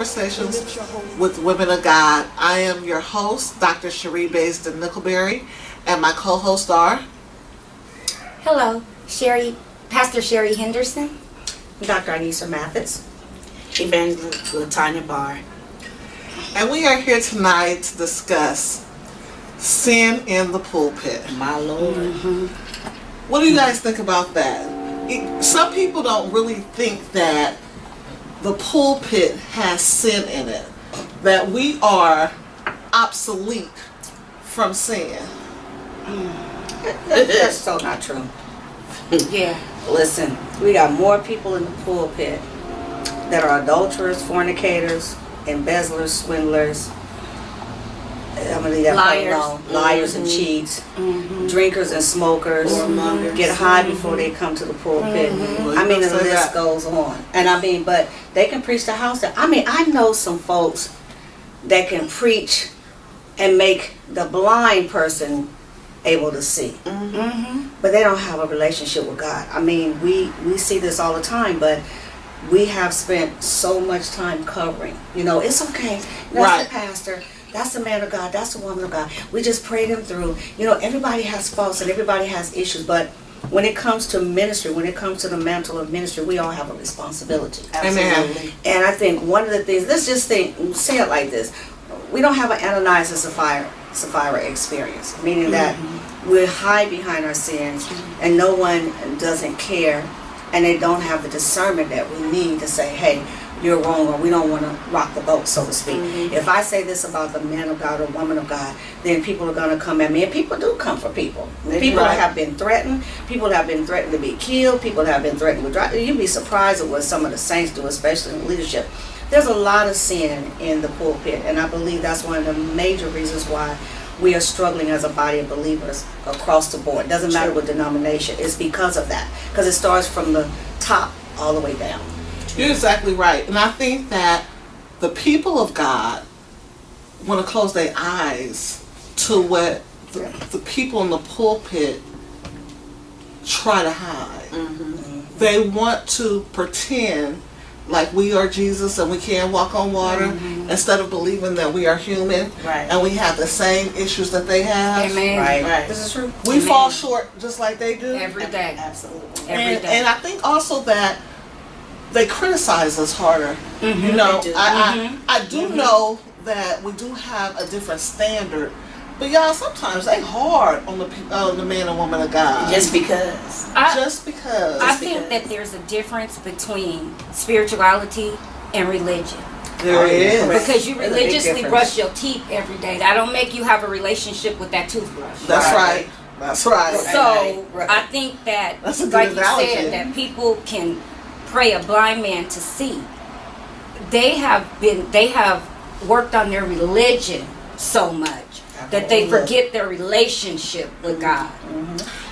Conversations with Women of God. I am your host, Dr. Sheree Baisden-Nickleberry, and my co-hosts are... Hello, Sherrie, Pastor Sheree Henderson. Dr. Matthis. Evangelist with Tanya, Barr. And we are here tonight to discuss sin in the pulpit. My Lord. What do you guys think about that? Some people don't really think that the pulpit has sin in it, that we are obsolete from sin. That's so not true. Yeah. Listen, we got more people in the pulpit that are adulterers, fornicators, embezzlers, swindlers. I'm gonna leave that part alone. Liars and cheats, drinkers and smokers, get high before they come to the pulpit. I mean, the list goes on. And I mean, but they can preach the house down. I mean, I know some folks that can preach and make the blind person able to see, but they don't have a relationship with God. I mean, we see this all the time, but we have spent so much time covering. You know, it's okay. That's the pastor. That's the man of God. That's the woman of God. We just prayed him through. You know, everybody has faults and everybody has issues, but when it comes to ministry, when it comes to the mantle of ministry, we all have a responsibility. Amen. And I think one of the things, let's just say it like this: we don't have an Ananias and Sapphira experience, meaning that we hide behind our sins and no one doesn't care, and they don't have the discernment that we need to say, hey, you're wrong, or we don't want to rock the boat, so to speak. If I say this about the man of God or woman of God, then people are going to come at me, and people do come for people. People have been threatened. People have been threatened to be killed. People have been threatened with drugs. You'd be surprised at what some of the saints do, especially in leadership. There's a lot of sin in the pulpit, and I believe that's one of the major reasons why we are struggling as a body of believers across the board. It doesn't matter what denomination. It's because of that. Because it starts from the top all the way down. You're exactly right. And I think that the people of God want to close their eyes to what the people in the pulpit try to hide. They want to pretend like we are Jesus and we can't walk on water, instead of believing that we are human and we have the same issues that they have. Amen. Right. This is true. We fall short just like they do. Every day. Absolutely. Every day. And I think also that they criticize us harder. You know, I do know that we do have a different standard, but y'all, sometimes they hard on the man and woman of God. Just because. I think that there's a difference between spirituality and religion. There is. Because you religiously brush your teeth every day. That don't make you have a relationship with that toothbrush. That's right. That's right. So I think that, That's a good like analogy. you said, that people can pray a blind man to see. They have worked on their religion so much that they forget their relationship with God.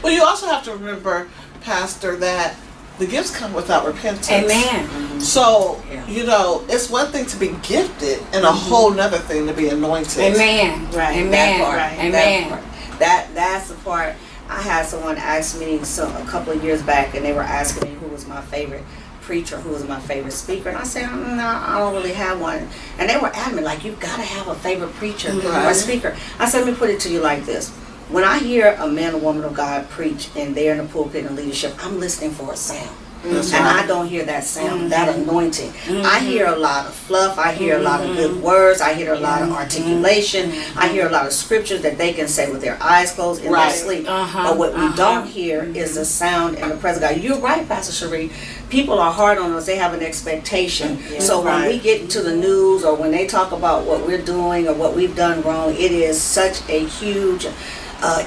Well, you also have to remember, Pastor, that the gifts come without repentance. Amen. So, you know, it's one thing to be gifted and a whole nother thing to be anointed. Amen. Right. Amen. That part. Amen. That's the part. I had someone ask me a couple of years back, and they were asking me who was my favorite preacher, who was my favorite speaker, and I said, no, I don't really have one. And they were adamant, like, you've got to have a favorite preacher or speaker. I said, let me put it to you like this: when I hear a man or woman of God preach and they're in the pulpit and leadership, I'm listening for a sound. I don't hear that sound, that anointing. I hear a lot of fluff. I hear a lot of good words. I hear a lot of articulation. I hear a lot of scriptures that they can say with their eyes closed in their sleep. But what we don't hear is the sound and the presence of God. You're right, Pastor Sheree. People are hard on us. They have an expectation. So when we get into the news, or when they talk about what we're doing or what we've done wrong, it is such a huge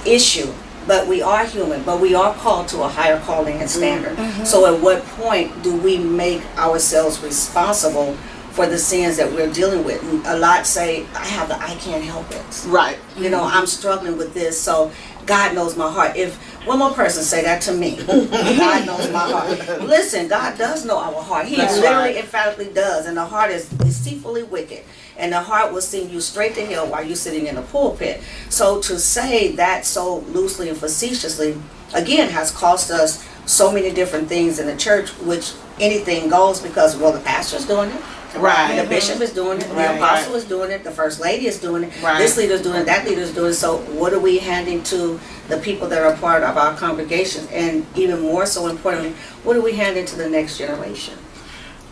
issue. But we are human, but we are called to a higher calling and standard. So at what point do we make ourselves responsible for the sins that we're dealing with? A lot say, I can't help it. Right. You know, I'm struggling with this, so God knows my heart. If one more person say that to me, God knows my heart. Listen, God does know our heart. He literally emphatically does, and the heart is deceitfully wicked. And the heart will send you straight to hell while you're sitting in the pulpit. So to say that so loosely and facetiously, again, has cost us so many different things in the church, which anything goes because, well, the pastor's doing it. Right. The bishop is doing it. The Right. apostle is doing it. The first lady is doing it. Right. This leader is doing it. That leader is doing it. So what are we handing to the people that are part of our congregations? And even more so importantly, what are we handing to the next generation?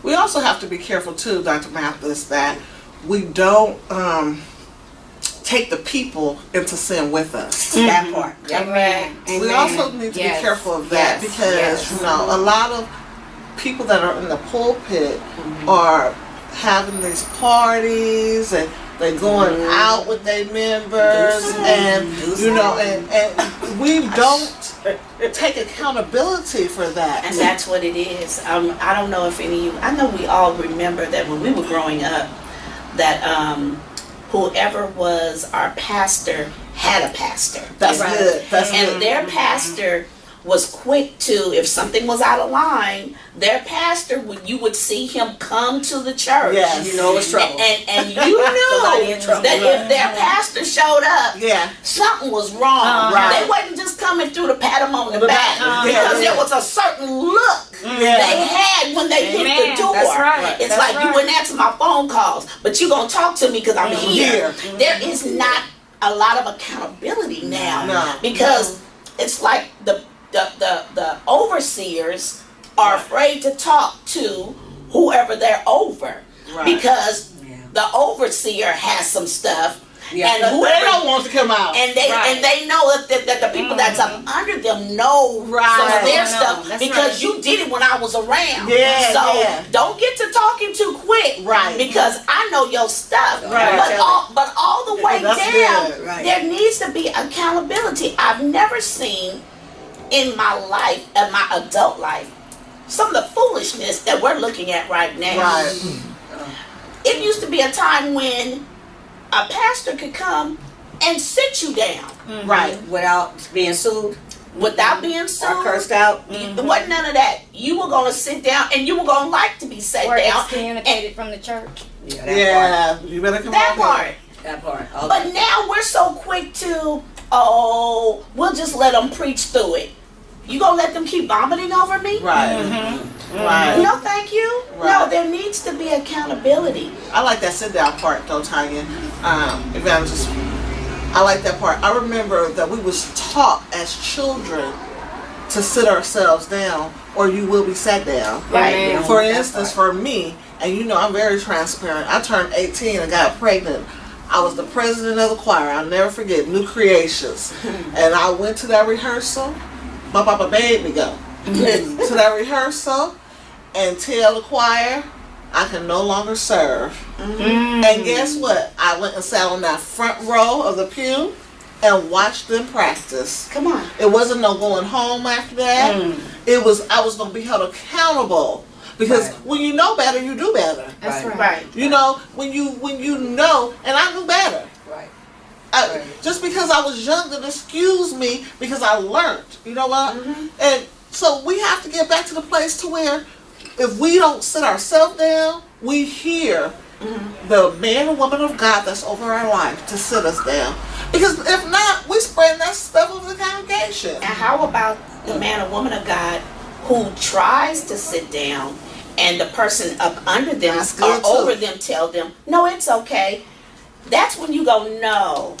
We also have to be careful too, Dr. Matthis, that we don't take the people into sin with us. That part. Amen. We also need to be careful of that because you know a lot of people that are in the pulpit are having these parties and they're going out with their members and you know and we don't take accountability for that. And that's what it is. I don't know if any of you, I know we all remember that when we were growing up, that whoever was our pastor had a pastor. That's good. That's And good. their pastor was quick to, if something was out of line, their pastor, you would see him come to the church. Yes. You know it's trouble. And you knew Somebody in trouble. that if their pastor showed up, Yeah. something was wrong. Right. They wasn't just coming through to pat him on the back Yeah. because there was a certain look Yeah. they had when they hit Amen. the door. That's right. It's That's like right. you wouldn't answer my phone calls, but you gonna talk to me because I'm here. There is not a lot of accountability now No. because it's like the overseers are afraid to talk to whoever they're over Right. because the overseer has some stuff Yeah. and They whoever don't want to come out. and they know that the people that's up under them know some Right. of their No, stuff that's because right. you did it when I was around. Yeah, So yeah. don't get to talking too quick. Right. Because I know your stuff. Right. But all the way That's down, good. Right. there needs to be accountability. I've never seen in my life, in my adult life, some of the foolishness that we're looking at right now. Right. It used to be a time when a pastor could come and sit you down Right. Without being sued without being sued. or cursed out. There wasn't none of that. You were going to sit down and you were going to like to be sat Or down. excommunicated from the church. Yeah, that Yeah. You better come That on here. part. That part. Okay. But now we're so quick to, we'll just let them preach through it. You gonna let them keep vomiting over me? Right. Right. No, thank you. Right. No, there needs to be accountability. I like that sit down part though, Tanya. Evangelist. I like that part. I remember that we was taught as children to sit ourselves down or you will be sat down. Right. Amen. For instance, for me, and you know I'm very transparent, I turned 18 and got pregnant. I was the president of the choir. I'll never forget, New Creations. And I went to that rehearsal. My papa made me go to that rehearsal and tell the choir I can no longer serve. And guess what? I went and sat on that front row of the pew and watched them practice. Come on. It wasn't no going home after that. It was I was going to be held accountable because Right. when you know better, you do better. That's right. Right. You know, when you know, and I knew better. Right. Right. Just because I was young, then excuse me because I learned. You know what? And so we have to get back to the place to where if we don't sit ourselves down, we hear the man or woman of God that's over our life to sit us down. Because if not, we spread that stuff over the congregation. And how about the man or woman of God who tries to sit down and the person up under them That's or good, too. over them tell them, no, it's okay. That's when you go, no,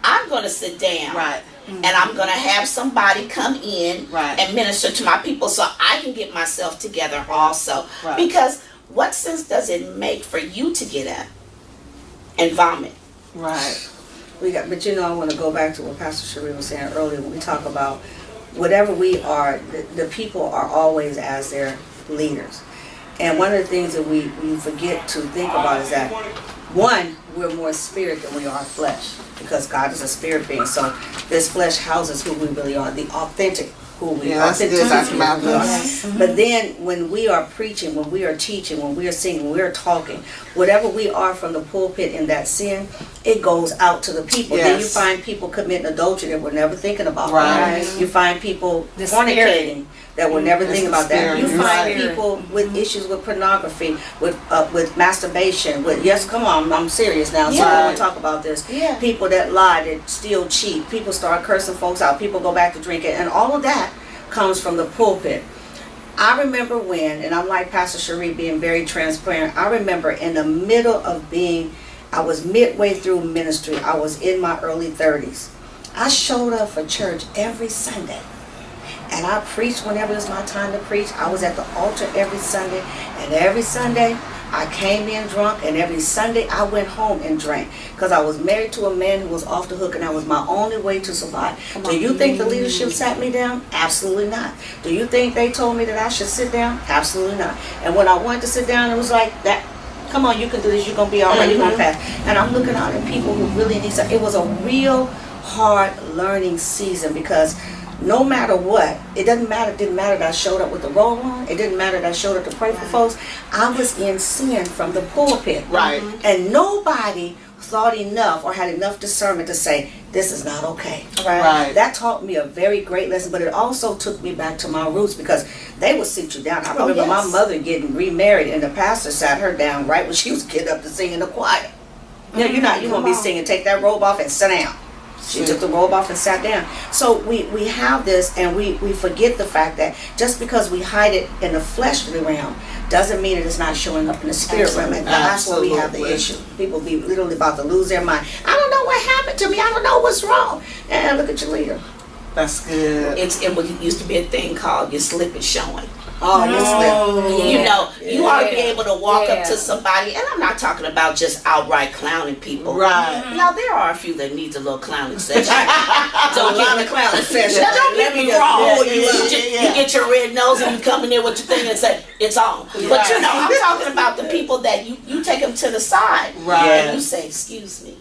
I'm going to sit down. Right. And I'm going to have somebody come in Right. and minister to my people so I can get myself together also. Right. Because what sense does it make for you to get up and vomit? Right. But you know, I want to go back to what Pastor Sheree was saying earlier when we talk about whatever we are, the people are always as their leaders. And one of the things that we forget to think about is that, one, we're more spirit than we are flesh, because God is a spirit being. So this flesh houses who we really are, the authentic who we Yeah, are. that's good, Dr. Authenticity of who we are. Matthis. But then when we are preaching, when we are teaching, when we are singing, when we are talking, whatever we are from the pulpit in that sin, it goes out to the people. Then you Yes. find people committing adultery that we're never thinking about. Right. You find people The fornicating that we're never It's thinking the about that. You spirit. find Right. people with issues with pornography, with masturbation, with, yes, come on, I'm serious now, so I Yeah. want to talk about this. Yeah. People that lie, that steal, cheat, people start cursing folks out, people go back to drinking, and all of that comes from the pulpit. I remember when, and I'm like Pastor Sheree being very transparent, I remember in the middle of I was midway through ministry. I was in my early 30s. I showed up for church every Sunday. And I preached whenever it was my time to preach. I was at the altar every Sunday. And every Sunday, I came in drunk. And every Sunday, I went home and drank. Because I was married to a man who was off the hook. And that was my only way to survive. Do you think the leadership sat me down? Absolutely not. Do you think they told me that I should sit down? Absolutely not. And when I wanted to sit down, it was like, that. Come on, you can do this. You're going to be all right. You're going to pass. And I'm looking out at people who really need something. It was a real hard learning season because no matter what, it didn't matter that I showed up with the robe on. It didn't matter that I showed up to pray for folks. I was in sin from the pulpit. Right. And nobody thought enough or had enough discernment to say, this is not okay. Right. That taught me a very great lesson, but it also took me back to my roots because they would sit you down. I remember my mother getting remarried and the pastor sat her down right when she was getting up to sing in the choir. You know, you're going to be singing, take that robe off and sit down. She took the robe off and sat down. So we have this and we forget the fact that just because we hide it in the fleshly realm doesn't mean that it's not showing up in the spirit realm. And that's where we have the issue. People be literally about to lose their mind. I don't know what happened to me. I don't know what's wrong. And look at your leader. That's good. It used to be a thing called your slip is showing. Oh, your slip. You know, you ought to be able to walk up to somebody, and I'm not talking about just outright clowning people. Right. Now, there are a few that needs a little clowning session. Don't get in the clown session. Don't get me wrong. Yeah. You get your red nose and you come in there with your thing and say, it's on. But you know, I'm talking about the people that you take them to the side. Right. And you say, excuse me.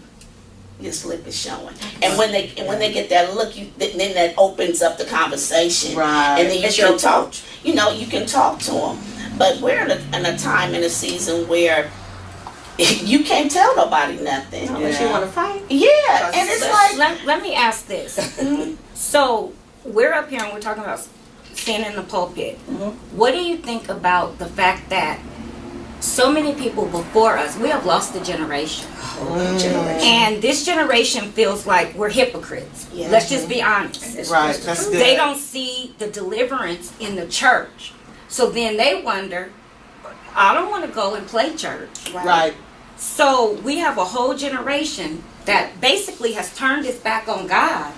Your slip is showing, and when they get that look, then that opens up the conversation, right? And then you can talk. You know, you can talk to them. But we're in a time in a season where you can't tell nobody nothing unless you want to fight. Yeah, and it's like let me ask this. So we're up here and we're talking about sin in the pulpit. What do you think about the fact that so many people before us, we have lost a generation. And this generation feels like we're hypocrites. Yeah. Let's just be honest. Right, that's good. They don't see the deliverance in the church. So then they wonder, I don't want to go and play church. Right. So we have a whole generation that basically has turned its back on God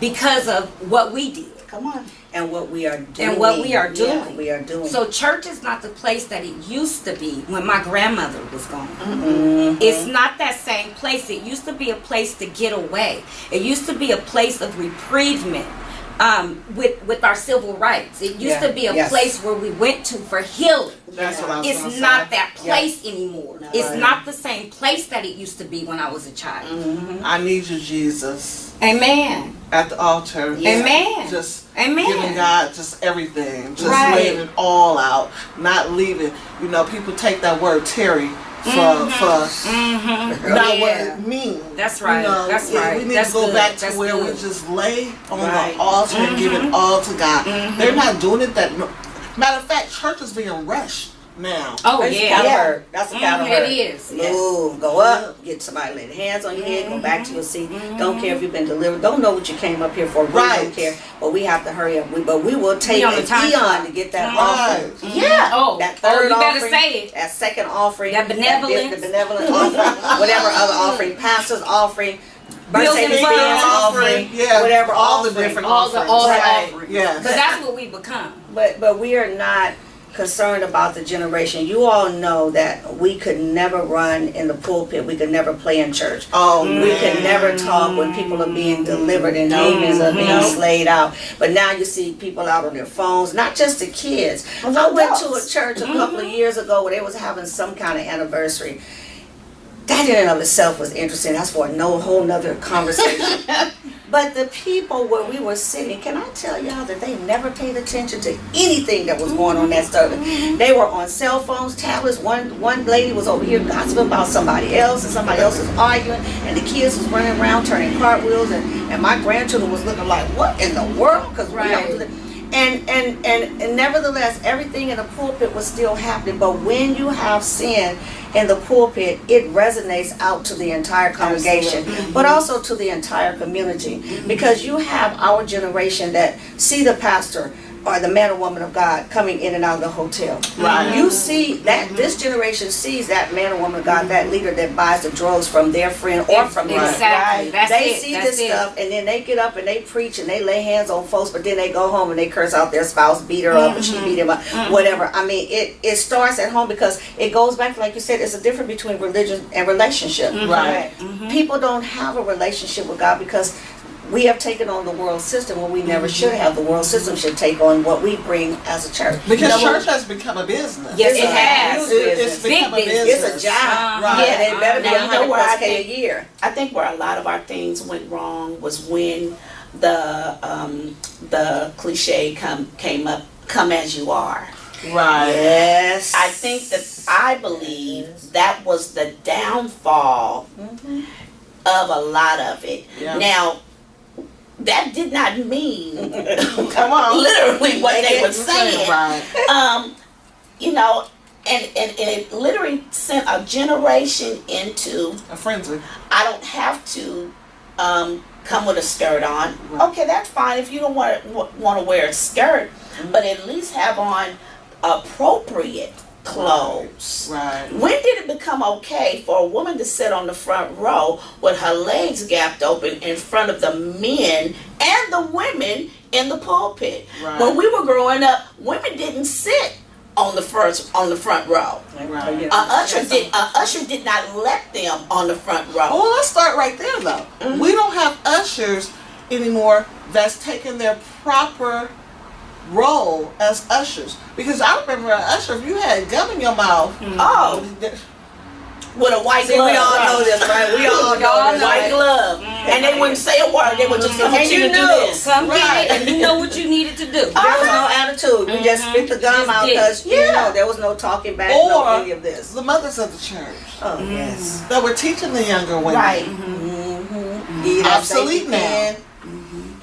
because of what we did. Come on. And what we are doing. And what we are doing. Yeah, we are doing. So church is not the place that it used to be when my grandmother was gone. It's not that same place. It used to be a place to get away. It used to be a place of reprievement with our civil rights. It used to be a place where we went to for healing. That's what I was It's not that place anymore. No, it's not the same place that it used to be when I was a child. I need you, Jesus. Amen. At the altar. Amen. Just Amen. giving God just everything. Just laying it all out. Not leaving. You know, people take that word Terry for not what it means. That's right. You know, That's right. We need to go back to where we just lay on the altar and give it all to God. They're not doing it that. Matter of fact, church is being rushed now. Oh, That's a cattle herd. It is. Move, go up, get somebody lay hands on your head, go back to your seat. Don't care if you've been delivered. Don't know what you came up here for. We don't care. But we have to hurry up. But we will take an eon to get that offering. Yeah. Oh, that third you offering. better say it. That second offering. That benevolence. The benevolent offering. Whatever other offering. Pastor's offering. Birthday offering. Yeah. Whatever all offering. the different all the offerings. Yes. Because that's what we become. But we are not concerned about the generation. You all know that we could never run in the pulpit. We could never play in church. We could never talk when people are being delivered and demons are being slayed out. But now you see people out on their phones, not just the kids. I went to a church a couple of years ago where they was having some kind of anniversary. That in and of itself was interesting. That's for a whole nother conversation. But the people where we were sitting, can I tell y'all that they never paid attention to anything that was going on that service? They were on cell phones, tablets. One lady was over here gossiping about somebody else, and somebody else was arguing, and the kids was running around turning cartwheels, and my grandchildren was looking like, what in the world? Because we don't do that. And nevertheless, everything in the pulpit was still happening. But when you have sin in the pulpit, it resonates out to the entire congregation, but also to the entire community. Because you have our generation that see the pastor or the man or woman of God coming in and out of the hotel. Right. You see that this generation sees that man or woman of God, that leader that buys the drugs from their friend or from their Exactly. That's they it. see That's this it. stuff, and then they get up and they preach and they lay hands on folks, but then they go home and they curse out their spouse, beat her up, and she beat him up, whatever. I mean, it starts at home, because it goes back, like you said, it's a difference between religion and relationship. Right. People don't have a relationship with God because we have taken on the world system when we never should have. The world system should take on what we bring as a church. Because church has become a business. Yes, It's it a has. huge It's business. become a Big business. It's a job. Right. Yeah, and it better be Now, you know 100 where I plus K a think- year. I think where a lot of our things went wrong was when the cliche come as you are. Right. Yes. I believe that was the downfall of a lot of it. Yeah. Now, that did not mean Come on. literally what they were saying. Right. You know, and it literally sent a generation into, A frenzy. I don't have to come with a skirt on. Right. Okay, that's fine if you don't want to wear a skirt, but at least have on appropriate clothes. Right. When did it become okay for a woman to sit on the front row with her legs gapped open in front of the men and the women in the pulpit? Right. When we were growing up, women didn't sit on the front row. Right. You know, Usher did not let them on the front row. Well, let's start right there, though. We don't have ushers anymore that's taking their proper role as ushers. Because I remember an usher, if you had gum in your mouth, Oh, with a white See, glove. we all know this, right? We all We all know this. know White it. glove. And they wouldn't say a word. They would just come And to you you and do knew. this. Come Right. get it, and you know what you needed to do. There was no attitude. You just spit the gum Just out did. because you know there was no talking back, no or any of this. the mothers of the church Oh yes. that were teaching the younger women. Right. Give you that Obsolete safety now. pin.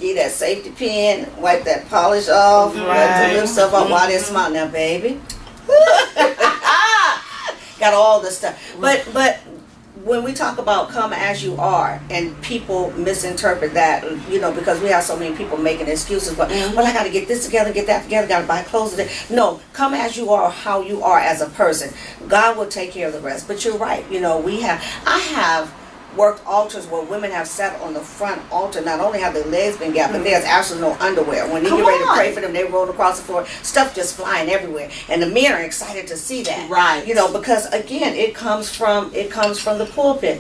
Give you that safety pin. Wipe that polish off. Wipe Right. the lip stuff off while they smile. Now, baby. Got all this stuff. But when we talk about come as you are, and people misinterpret that, you know, because we have so many people making excuses, but well, I got to get this together, get that together, got to buy clothes today. No, come as you are, how you are as a person. God will take care of the rest. But you're right. You know, I have worked altars where women have sat on the front altar. Not only have their legs been gapped, but there's absolutely no underwear. When you Come get ready to on. pray for them, they roll across the floor, stuff just flying everywhere, and the men are excited to see that. Right. You know, because again, it comes from the pulpit.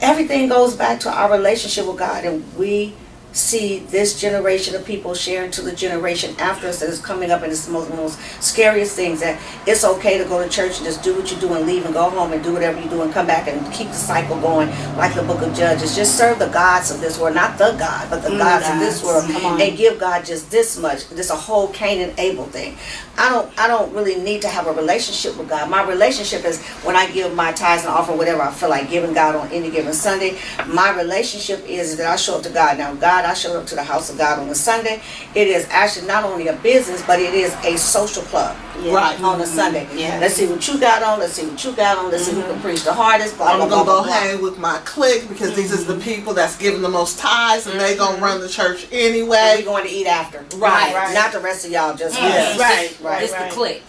Everything goes back to our relationship with God, and we see this generation of people sharing to the generation after us that is coming up, and it's the most scariest things, that it's okay to go to church and just do what you do and leave and go home and do whatever you do and come back and keep the cycle going, like the book of Judges. Just serve the gods of this world, not the God, but the gods of this world, and give God just this much. This a whole Cain and Abel thing. I don't really need to have a relationship with God. My relationship is when I give my tithes and offering, whatever I feel like giving God on any given Sunday. My relationship is that I show up to God. Now, God, I showed up to the house of God on a Sunday. It is actually not only a business, but it is a social club. Right. On a Sunday. Yeah. Let's see what you got on. Let's see what you got on. Let's see who can preach the hardest. Blah, blah, I'm blah, gonna go blah, blah. hang with my clique because these is the people that's giving the most tithes, and they gonna run the church And anyway. we're going to eat after. Right. Not the rest of y'all, just Yes. us. Right. It's the click.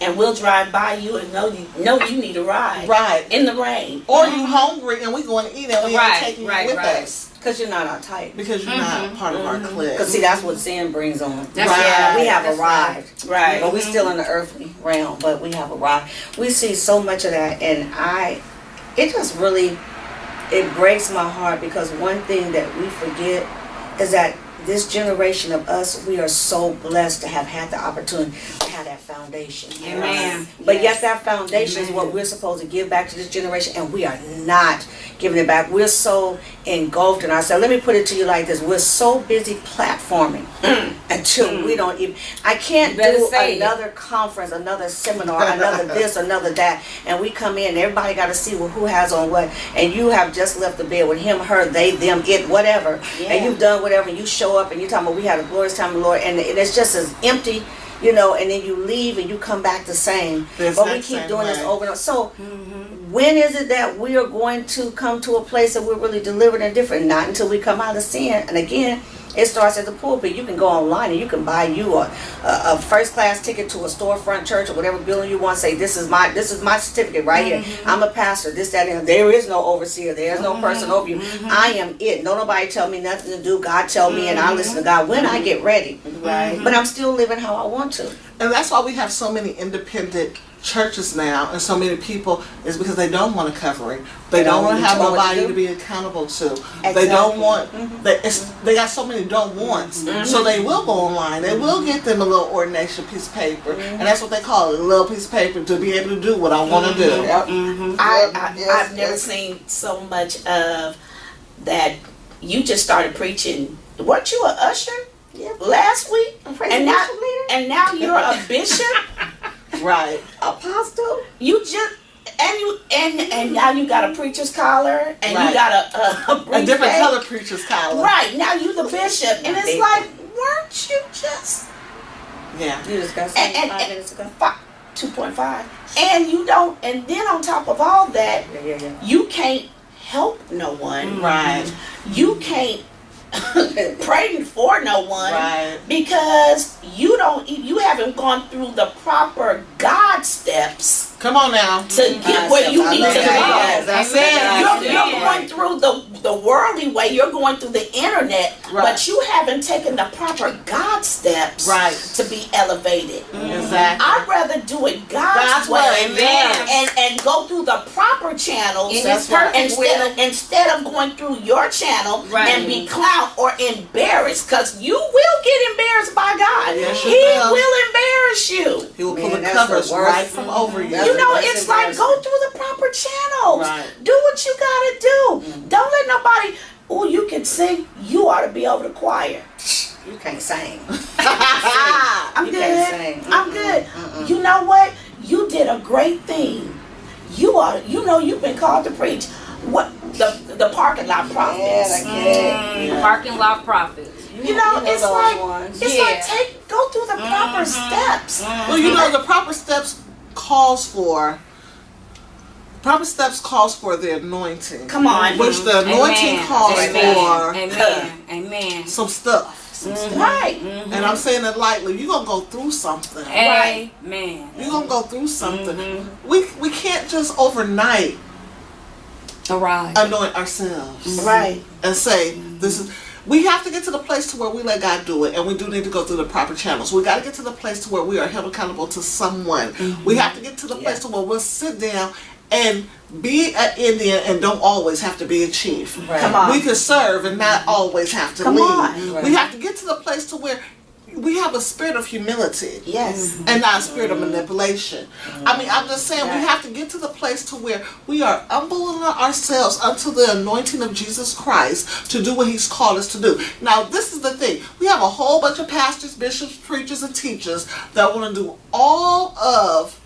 And we'll drive by you and know you need a ride. Right. In the rain. Or you hungry and we going to eat and we Right, ain't taking right, you with right. us Because you're not our type. because you're not part of our clique. Because see, that's what sin brings on. That's Right. We have That's arrived. Right. But we're still in the earthly realm, but we have arrived. We see so much of that, and it just really, it breaks my heart, because one thing that we forget is that this generation of us, we are so blessed to have had the opportunity to have that foundation. Amen. But yet that foundation is what we're supposed to give back to this generation, and we are not giving it back. We're so engulfed in ourselves. Let me put it to you like this. We're so busy platforming until we don't even, I can't You better do say it. another conference, another seminar, another this, another that, and we come in, everybody got to see who has on what, and you have just left the bed with him, her, they, them, it, whatever, and you've done whatever, and you show up and you're talking about we had a glorious time of the Lord, and it's just as empty, you know, and then you leave and you come back the same. The But we exact keep same doing this way. over and over. So when is it that we are going to come to a place that we're really delivered and different? Not until we come out of sin. And again, It starts at the pulpit. You can go online and you can buy you a first class ticket to a storefront church or whatever building you want. Say this is my certificate right here. I'm a pastor. This, that, and there is no overseer. There is no person over you. I am it. No nobody tell me nothing to do. God tell me, and I listen to God when I get ready. Right. But I'm still living how I want to. And that's why we have so many independent churches now, and so many people, is because they don't want a covering. They don't want to have nobody to be accountable to. Exactly. They don't want. They got so many don't wants, so they will go online. They will get them a little ordination piece of paper, and that's what they call it, a little piece of paper, to be able to do what I want to do. I've never seen so much of that. You just started preaching. Weren't you an usher last week? And now you're a bishop. Right. Apostle. You just and now you got a preacher's collar and Right. you got a A different briefcase. color preacher's collar. Right, now you the bishop, and it's like, weren't you just Yeah. You just got saved 5 minutes ago. 2.5? And you don't, and then on top of all that, Yeah. you can't help no one. Right. You can't pray for no one, Right. because you haven't gone through the proper God steps Come on now. to get where you need to go. That's it. You're going through the worldly way. You're going through the internet, Right. but you haven't taken the proper God steps Right. to be elevated. Exactly. I'd rather do it God's way, Amen. and go through the proper channels In His perfect instead of going through your channel Right. and be clowned or embarrassed, because you will get embarrassed by God. Yes, you He will. will embarrass you. He will pull Man, the that's covers the worst. right from over you. That's You know, That's it's like, go embarrassing. through the proper channels. Right. Do what you gotta do. Don't let nobody, oh, you can sing, you ought to be over the choir. You can't sing. I'm You good. can't sing. I'm good. You know what? You did a great thing. You ought to, you've been called to preach. What the parking lot prophets. Parking lot prophets. You know, it's those like ones. it's like go through the proper steps. Well, you know, the proper steps calls for the anointing. Come on. Which the anointing Amen. calls Amen. for Amen. some stuff. Right. And I'm saying it lightly. You're going to go through something. Right. Amen. You're going to go through something. We can't just overnight All right. anoint ourselves. Right. And say, this is... We have to get to the place to where we let God do it, and we do need to go through the proper channels. We got to get to the place to where we are held accountable to someone. We have to get to the place to where we'll sit down and be an Indian and don't always have to be a chief. Right. Come on. We can serve and not always have to Come lead. on. Right. We have to get to the place to where we have a spirit of humility. Yes. And not a spirit of manipulation. I mean, I'm just saying we have to get to the place to where we are humbling ourselves unto the anointing of Jesus Christ to do what He's called us to do. Now, this is the thing. We have a whole bunch of pastors, bishops, preachers, and teachers that want to do all of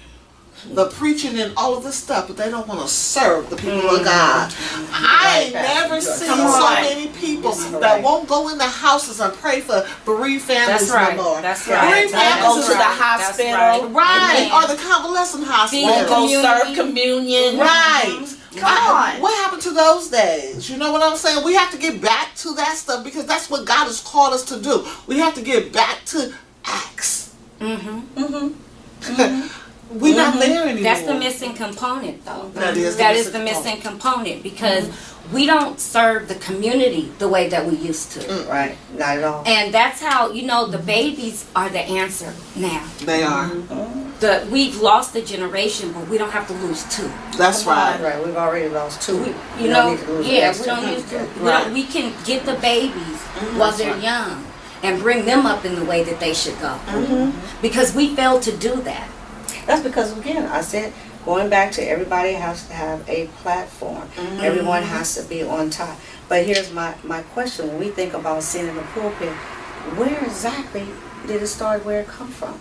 the preaching and all of this stuff, but they don't want to serve the people of God. I ain't never seen Come so on. many people that won't go in the houses and pray for bereaved families That's right. no more. That's right. Bereaved That's families Go is to the right. hospital. That's right, Amen. or the convalescent hospital. Feed the Go serve community. communion. Right. Come on. What happened to those days? You know what I'm saying? We have to get back to that stuff because that's what God has called us to do. We have to get back to Acts. We're not there anymore. That's the missing component, though. That is the missing component because we don't serve the community the way that we used to. Right. Not at all. And that's how, the babies are the answer now. They are. We've lost a generation, but we don't have to lose two. That's right. Right. We've already lost 2. We don't need to lose the yeah, next we don't 2. use to. Right. We can get the babies while they're young and bring them up in the way that they should go. Because we failed to do that. That's because, again, I said, going back to everybody has to have a platform. Everyone has to be on top. But here's my question. When we think about sin in the pulpit, where exactly did it start, where it come from?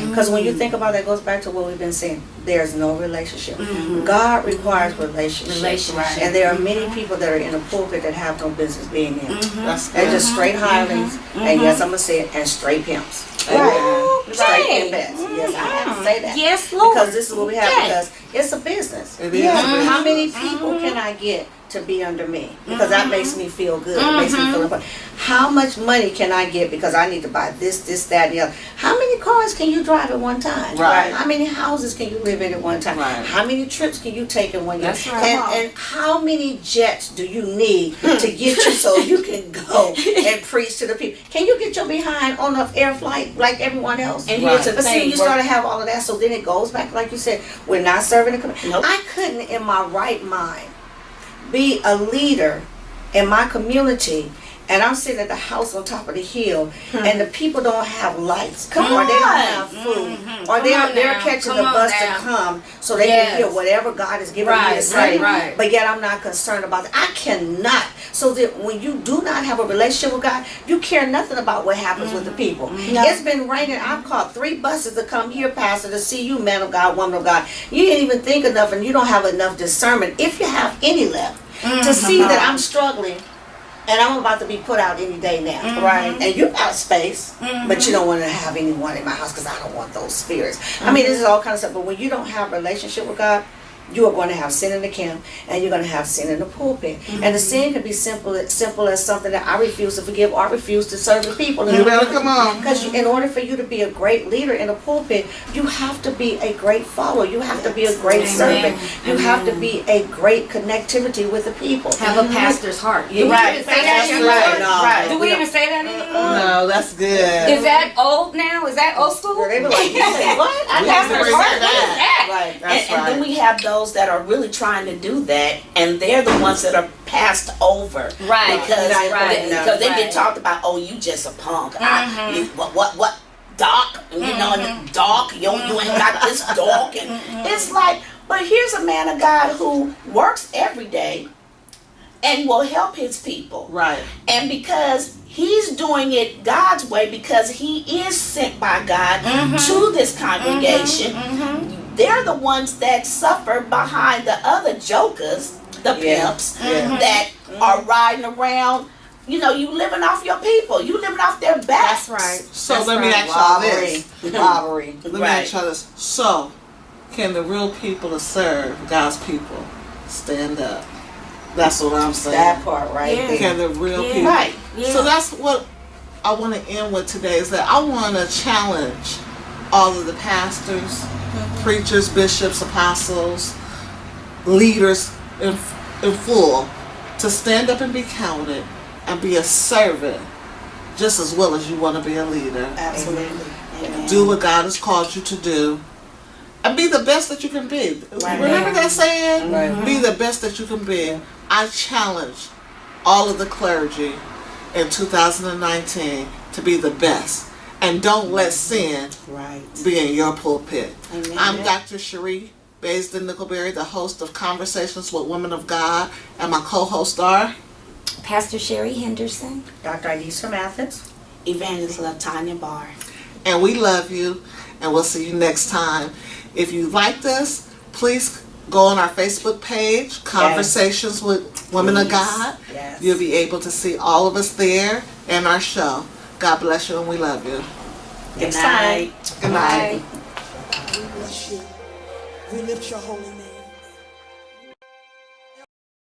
Because when you think about that, it goes back to what we've been saying. There's no relationship. God requires relationship. And there are many people that are in the pulpit that have no business being there. They're just straight hirelings, and yes, I'm going to say it, and straight pimps. Right. Straight pimpets. Yes, I have to say that. Yes, Lord. Because this is what we have, Okay. because it's a business. It is. How many people can I get to be under me? Because that makes me feel good. It makes me feel important. how much money can I get because I need to buy this, that, and the other. How many cars can you drive at one time? Right. How many houses can you live in at one time? Right. How many trips can you take in 1 year? That's right. And how many jets do you need to get you so you can go and preach to the people? Can you get your behind on an air flight like everyone else? And Right. here's the But see, thing. you start to have all of that, so then it goes back, like you said, we're not serving the community. Nope. I couldn't, in my right mind, be a leader in my community, and I'm sitting at the house on top of the hill, and the people don't have lights, Come or they don't on. have food, or Come they're on now. catching Come the on bus now. to come so they Yes. can hear whatever God is giving me to Right, say. right. But yet I'm not concerned about that. I cannot. So that when you do not have a relationship with God, you care nothing about what happens with the people. No. It's been raining. I've caught 3 buses to come here, Pastor, to see you, man of God, woman of God. You didn't even think enough, and you don't have enough discernment, if you have any left, to see that I'm struggling. And I'm about to be put out any day now. Right. And you got space, but you don't want to have anyone in my house because I don't want those spirits. I mean, this is all kind of stuff. But when you don't have a relationship with God, you are going to have sin in the camp, and you're going to have sin in the pulpit. And the sin can be simple as something that I refuse to forgive or I refuse to serve the people. You better come on. Because in order for you to be a great leader in a pulpit, you have to be a great follower. You have to be a great servant. You have to be a great connectivity with the people. Have a pastor's heart. Do we Right. even say that That's anymore? right. No, Right. Do we even say that anymore? No, that's good. Is that old now? Is that old school? They be like, you say what? I We got have to her bring heart. that What is back. that? Right. That's And then right. we have those that are really trying to do that, and they're the ones that are passed over. Right. Because Right. because they Right. get talked about. Oh, you just a punk. What? Dark. You know, and dark. You ain't got this dark. And it's like, but here's a man of God who works every day and will help his people. Right. And because he's doing it God's way, because he is sent by God to this congregation, they're the ones that suffer behind the other jokers, the pimps, that are riding around. You know, you living off your people. You living off their backs. That's right. So That's let me right. ask y'all Robbery. this. Robbery. Let me Right. ask y'all this. So, can the real people that serve God's people stand up? That's what I'm saying. That part right Yeah. there. Can the real Yeah. people? Right. Yeah. So that's what I want to end with today, is that I want to challenge all of the pastors, preachers, bishops, apostles, leaders in full to stand up and be counted and be a servant just as well as you want to be a leader. Absolutely. Amen. Do what God has called you to do and be the best that you can be. Right. Remember that saying? Right. Be the best that you can be. I challenge all of the clergy in 2019 to be the best. And don't let sin Right. be in your pulpit. Amen. I'm Dr. Sheree Baisden-Nickleberry, the host of Conversations with Women of God, and my co-hosts are Pastor Sherrie Henderson. Dr. Inecir Matthis. Evangelist Tanya Barr. and we love you, and we'll see you next time. If you liked us, please go on our Facebook page, Conversations with Women of God. Yes. You'll be able to see all of us there and our show. God bless you, and we love you. Good night. Good night. Bye. We bless you. We lift your holy name.